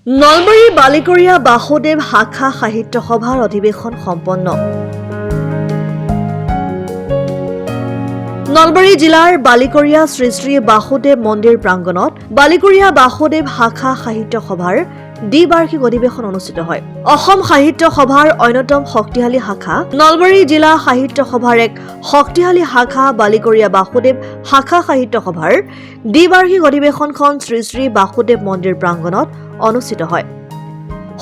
নলবাৰী বালিকৰীয়া বাসুদেৱ শাখা সাহিত্য সভাৰ অধিৱেশন সম্পন্ন। নলবাৰী জিলাৰ বালিকৰীয়া শ্ৰী শ্ৰী বাসুদেৱ মন্দিৰ প্ৰাংগণত বালিকৰীয়া বাসুদেৱ শাখা সাহিত্য সভাৰ দ্বিবাৰ্ষিক অধিৱেশন অনুষ্ঠিত হয়। অসম সাহিত্য সভাৰ অন্যতম শক্তিশালী শাখা নলবাৰী জিলা সাহিত্য সভাৰ এক শক্তিশালী শাখা বালিকৰীয়া বাসুদেৱ শাখা সাহিত্য সভাৰ দ্বিবাৰ্ষিক অধিৱেশনখন শ্ৰী শ্ৰী বাসুদেৱ মন্দিৰ প্ৰাংগণত অনুষ্ঠিত হয়।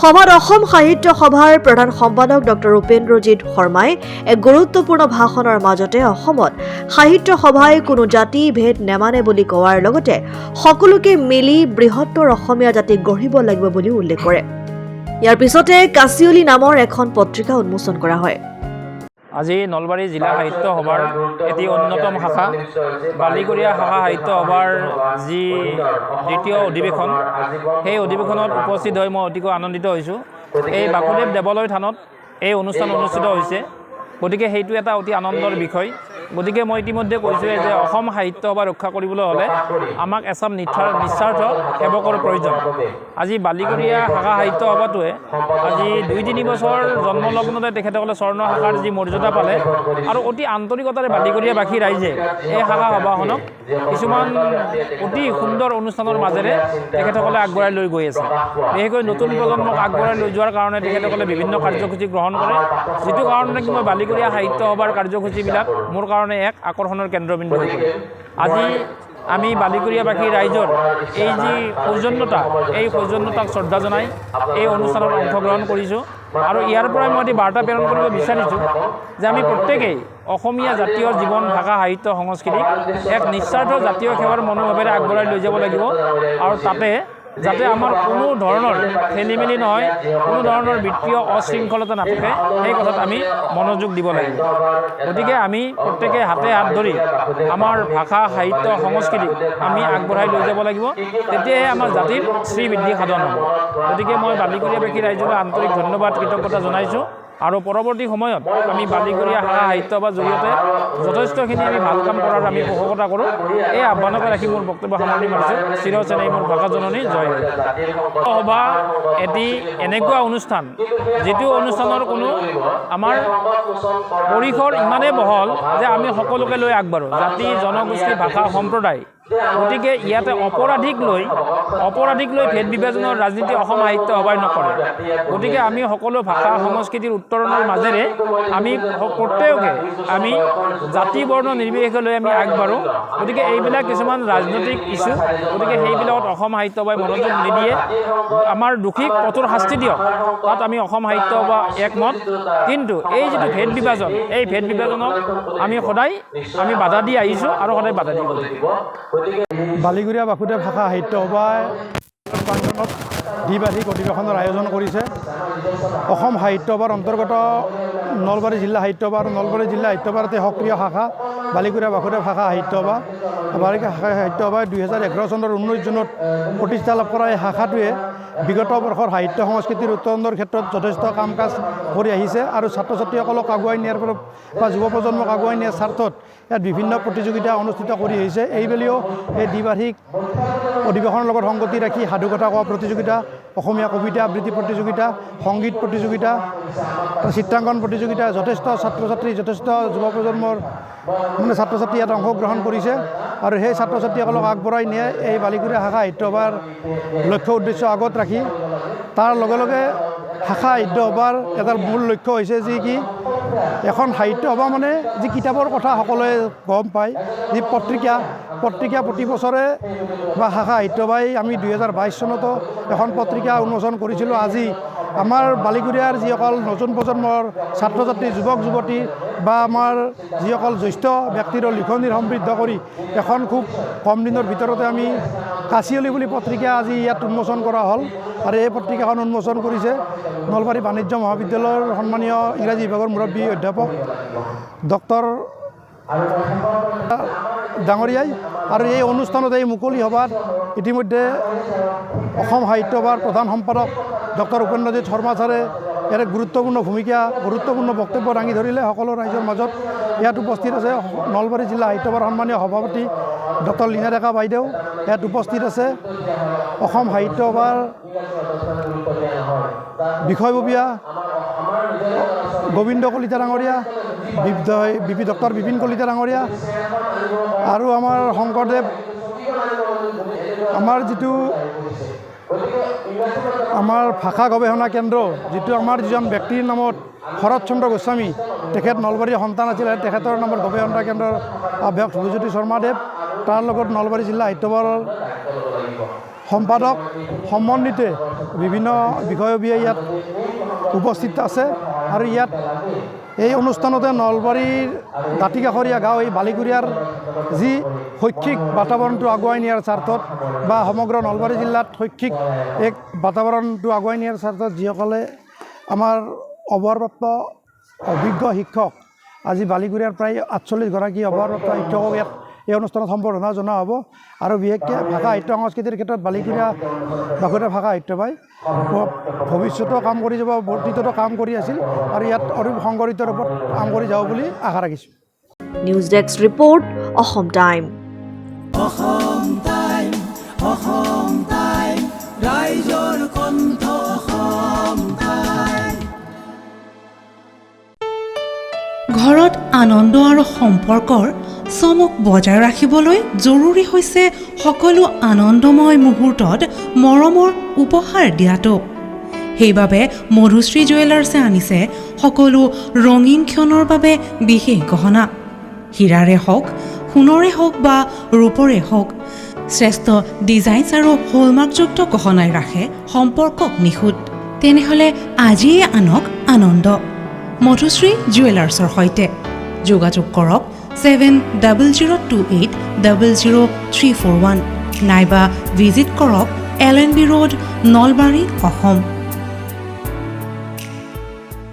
সভাত অসম সাহিত্য সভাৰ প্ৰধান সম্পাদক ডক্টৰ উপেন্দ্ৰজিৎ শৰ্মাই এক গুৰুত্বপূৰ্ণ ভাষণৰ মাজতে অসমত সাহিত্য সভাই কোনো জাতি ভেদ নেমানে বুলি কোৱাৰ লগতে সকলোকে মিলি বৃহত্তৰ অসমীয়া জাতি গঢ়িব লাগিব বুলি উল্লেখ কৰে। ইয়াৰ পিছতে কাচিয়লি নামৰ এখন পত্ৰিকা উন্মোচন কৰা হয়। আজি নলবাৰী জিলা সাহিত্য সভাৰ এটি অন্যতম শাখা বালিকৰীয়া শাখা সাহিত্য সভাৰ যি দ্বিতীয় অধিৱেশন, সেই অধিৱেশনত উপস্থিত হৈ মই অতিকৈ আনন্দিত হৈছোঁ। এই বাসুদেৱ দেৱালয় থানত এই অনুষ্ঠান অনুষ্ঠিত হৈছে, গতিকে সেইটো এটা অতি আনন্দৰ বিষয়। গতিকে মই ইতিমধ্যে কৈছোঁৱে যে অসম সাহিত্য সভা ৰক্ষা কৰিবলৈ হ'লে আমাক এচাম নিস্বাৰ্থ সেৱকৰ প্ৰয়োজন। আজি বালিকৰীয়া শাখা সাহিত্য সভাটোৱে আজি ২-৩ বছৰ জন্মলগ্নতে তেখেতসকলে স্বৰ্ণ শাখাৰ যি মৰ্যাদা পালে আৰু অতি আন্তৰিকতাৰে বালিকৰীয়াবাসী ৰাইজে এই শাখা সভাখনক কিছুমান অতি সুন্দৰ অনুষ্ঠানৰ মাজেৰে তেখেতসকলে আগবঢ়াই লৈ গৈ আছে। বিশেষকৈ নতুন প্ৰজন্মক আগবঢ়াই লৈ যোৱাৰ কাৰণে তেখেতসকলে বিভিন্ন কাৰ্যসূচী গ্ৰহণ কৰে, যিটো কাৰণে মই বালিকৰীয়া সাহিত্য সভাৰ কাৰ্যসূচীবিলাক মোৰ কাৰণে এক আকৰ্ষণৰ কেন্দ্ৰবিন্দু হৈ পৰে। আজি আমি বালিকৰীয়াবাসী ৰাইজৰ এই যি সৌজন্যতা, এই সৌজন্যতাক শ্ৰদ্ধা জনাই এই অনুষ্ঠানত অংশগ্ৰহণ কৰিছোঁ আৰু ইয়াৰ পৰাই মই এটি বাৰ্তা প্ৰেৰণ কৰিব বিচাৰিছোঁ যে আমি প্ৰত্যেকেই অসমীয়া জাতীয় জীৱন, ভাষা, সাহিত্য, সংস্কৃতিক এক নিস্বাৰ্থ জাতীয় সেৱাৰ মনোভাৱেৰে আগবঢ়াই লৈ যাব লাগিব আৰু তাতে যাতে আমাৰ কোনো ধৰণৰ খেলিমেলি নহয়, কোনো ধৰণৰ বিত্তীয় অশৃংখলতা নাথাকে, সেই কথাত আমি মনোযোগ দিব লাগিব। গতিকে আমি প্ৰত্যেকে হাতে হাত ধৰি আমাৰ ভাষা, সাহিত্য, সংস্কৃতিক আমি আগবঢ়াই লৈ যাব লাগিব, তেতিয়াহে আমাৰ জাতিৰ শ্ৰীবৃদ্ধি সাধন হ'ব। গতিকে মই বালিকৰীয়াবাসী ৰাইজলৈ আন্তৰিক ধন্যবাদ, কৃতজ্ঞতা জনাইছোঁ আৰু পৰৱৰ্তী সময়ত আমি বালিকৰীয়া শাখা সাহিত্য সভাৰ জৰিয়তে যথেষ্টখিনি আমি ভাল কাম কৰাৰ আমি পোষকতা কৰোঁ। এই আহ্বানকে ৰাখি মোৰ বক্তব্য সামৰণি মাৰিছোঁ। চিৰচেনেই মোৰ ভাষা জননী জয়। সভা এটি এনেকুৱা অনুষ্ঠান, যিটো অনুষ্ঠানৰ কোনো আমাৰ পৰিসৰ ইমানেই বহল যে আমি সকলোকে লৈ আগবাঢ়োঁ, জাতি, জনগোষ্ঠী, ভাষা, সম্প্ৰদায়। গতিকে ইয়াতে অপৰাধীক লৈ ভেদ বিভাজনৰ ৰাজনীতি অসম সাহিত্য সভাই নকৰে। গতিকে আমি সকলো ভাষা সংস্কৃতিৰ উত্তৰণৰ মাজেৰে আমি প্ৰত্যেকে আমি জাতি বৰ্ণ নিৰ্বিশেষে লৈ আমি আগবাঢ়োঁ। গতিকে এইবিলাক কিছুমান ৰাজনৈতিক ইছ্যু, গতিকে সেইবিলাকত অসম সাহিত্য সভাই মনোযোগ নিদিয়ে। আমাৰ দোষীক কঠোৰ শাস্তি দিয়ক, তাত আমি অসম সাহিত্য সভা একমত। কিন্তু এই যিটো ভেদ বিভাজন, এই ভেদ বিভাজনক আমি সদায় বাধা দি আহিছোঁ আৰু সদায় বাধা দিব লাগিব। বালিকৰীয়া বাসুদেৱ শাখা সাহিত্য সভাই প্ৰাংগণত দ্বিবাৰ্ষিক অধিৱেশনৰ আয়োজন কৰিছে। অসম সাহিত্য সভাৰ অন্তৰ্গত নলবাৰী জিলা সাহিত্য সভা আৰু নলবাৰী জিলা সাহিত্য সভাৰ এটি সক্ৰিয় শাখা বালিকৰীয়া বাসুদেৱ শাখা সাহিত্য সভা। বালিকৰীয়া শাখা সাহিত্য সভাই 2011 চনৰ 19 জুনত প্ৰতিষ্ঠা লাভ কৰা এই শাখাটোৱে বিগত বৰ্ষৰ সাহিত্য সংস্কৃতিৰ উত্তৰণৰ ক্ষেত্ৰত যথেষ্ট কাম কাজ কৰি আহিছে আৰু ছাত্ৰ ছাত্ৰীসকলক আগুৱাই নিয়াৰ বা যুৱ প্ৰজন্মক আগুৱাই নিয়াৰ স্বাৰ্থত ইয়াত বিভিন্ন প্ৰতিযোগিতা অনুষ্ঠিত কৰি আহিছে। এইবেলিও এই দ্বিবাৰ্ষিক অধিৱেশনৰ লগত সংগতি ৰাখি সাধুকথা কোৱা প্ৰতিযোগিতা, অসমীয়া কবিতা আবৃত্তি প্ৰতিযোগিতা, সংগীত প্ৰতিযোগিতা, চিত্ৰাংকন প্ৰতিযোগিতা, যথেষ্ট ছাত্ৰ ছাত্ৰী, যথেষ্ট যুৱ প্ৰজন্মৰ ছাত্ৰ ছাত্ৰী ইয়াত অংশগ্ৰহণ কৰিছে আৰু সেই ছাত্ৰ ছাত্ৰীসকলক আগবঢ়াই নিয়ে এই বালিকৰীয়া শাখা সাহিত্য সভাৰ লক্ষ্য উদ্দেশ্য আগত ৰাখি। তাৰ লগে লগে শাখা সাহিত্য সভাৰ এটা মূল লক্ষ্য হৈছে যি কি এখন সাহিত্য সভা মানে যি কিতাপৰ কথা সকলোৱে গম পায়, যি পত্ৰিকা প্ৰতি বছৰে বা শাখা সাহিত্য সভাই আমি 2022 চনতো এখন পত্ৰিকা উন্মোচন কৰিছিলোঁ। আজি আমাৰ বালিকৰীয়াৰ যিসকল নতুন প্ৰজন্মৰ ছাত্ৰ ছাত্ৰী, যুৱক যুৱতী বা আমাৰ যিসকল জ্যেষ্ঠ ব্যক্তিৰ লিখনিৰ সমৃদ্ধ কৰি এখন খুব কম দিনৰ ভিতৰতে আমি কাচিয়লি বুলি পত্ৰিকা আজি ইয়াত উন্মোচন কৰা হ'ল আৰু এই পত্ৰিকাখন উন্মোচন কৰিছে নলবাৰী বাণিজ্য মহাবিদ্যালয়ৰ সন্মানীয় ইংৰাজী বিভাগৰ মুৰব্বী অধ্যাপক ডক্টৰ ডাঙৰীয়াই। আৰু এই অনুষ্ঠানত, এই মুকলি সভাত ইতিমধ্যে অসম সাহিত্য সভাৰ প্ৰধান সম্পাদক ডক্টৰ উপেন্দ্ৰজিৎ শৰ্মা ছাৰে ইয়াত গুৰুত্বপূৰ্ণ ভূমিকা গুৰুত্বপূৰ্ণ বক্তব্য দাঙি ধৰিলে সকলো ৰাইজৰ মাজত। ইয়াত উপস্থিত আছে নলবাৰী জিলা সাহিত্য সভাৰ সন্মানীয় সভাপতি ডক্টৰ লীনা ডেকা বাইদেউ, ইয়াত উপস্থিত আছে অসম সাহিত্য সভাৰ বিষয়ববীয়া গোবিন্দ কলিতা ডাঙৰীয়া, ডক্টৰ বিপিন কলিতা ডাঙৰীয়া, আৰু আমাৰ শংকৰদেৱ আমাৰ যিটো আমাৰ ভাষা গৱেষণা কেন্দ্ৰ, যিটো আমাৰ যিজন ব্যক্তিৰ নামত শৰৎ চন্দ্ৰ গোস্বামী, তেখেত নলবাৰীৰ সন্তান আছিল, তেখেতৰ নামত গৱেষণা কেন্দ্ৰৰ আহ্বায়ক ধ্ৰুৱজ্যোতি শৰ্মাদেৱ, তাৰ লগত নলবাৰী জিলা সাহিত্য সভাৰ সম্পাদক সমন্বিতে বিভিন্ন বিষয়ববীয়া ইয়াত উপস্থিত আছে। আৰু ইয়াত এই অনুষ্ঠানতে নলবাৰীৰ দাঁতিকাষৰীয়া গাঁও এই বালিকুৰিয়াৰ যি শৈক্ষিক বাতাবৰণটো আগুৱাই নিয়াৰ স্বাৰ্থত বা সমগ্ৰ নলবাৰী জিলাত শৈক্ষিক এক বাতাবৰণটো আগুৱাই নিয়াৰ স্বাৰ্থত যিসকলে আমাৰ অৱসৰপ্ৰাপ্ত অভিজ্ঞ শিক্ষক, আজি বালিকুৰিয়াৰ প্ৰায় 48 গৰাকী অৱসৰপ্ৰাপ্ত শিক্ষকক ইয়াত এই অনুষ্ঠানত সম্বৰ্ধনা জনোৱা হ'ব। আৰু বিশেষকৈ ভাষা সাহিত্য সংস্কৃতিৰ ক্ষেত্ৰত বালিকুৰিয়া বাসুদেৱ ভাষা সাহিত্য সভাই ভৱিষ্যতেও কাম কৰি যাব, অতীততো কাম কৰি আছিল, আৰু ইয়াত অধিক সংগঠিত ৰূপত কাম কৰি যাব বুলি আশা ৰাখিছোঁ। News desk report, Assam time. ৰাইজৰ কণ্ঠ অসম টাইম। ঘৰত আনন্দ আৰু সম্পৰ্কৰ চমক বজাই ৰাখিবলৈ জৰুৰী হৈছে সকলো আনন্দময় মুহূৰ্তত মৰমৰ উপহাৰ দিয়াটো। সেইবাবে মধুশ্ৰী জুৱেলাৰ্ছে আনিছে সকলো ৰঙীন ক্ষণৰ বাবে বিশেষ গহনা। হীৰাৰে হওক, সোণৰে হওক বা ৰূপৰে হওক, শ্ৰেষ্ঠ ডিজাইনছ আৰু হলমাৰ্কযুক্ত গহনাই ৰাখে সম্পৰ্কক নিখুঁত। তেনেহ'লে আজিয়ে আনক আনন্দ মধুশ্ৰী জুৱেলাৰ্ছৰ সৈতে। যোগাযোগ কৰক 7028000341 নাইবা ভিজিট কৰক LNB ৰোড, নলবাৰী, অসম।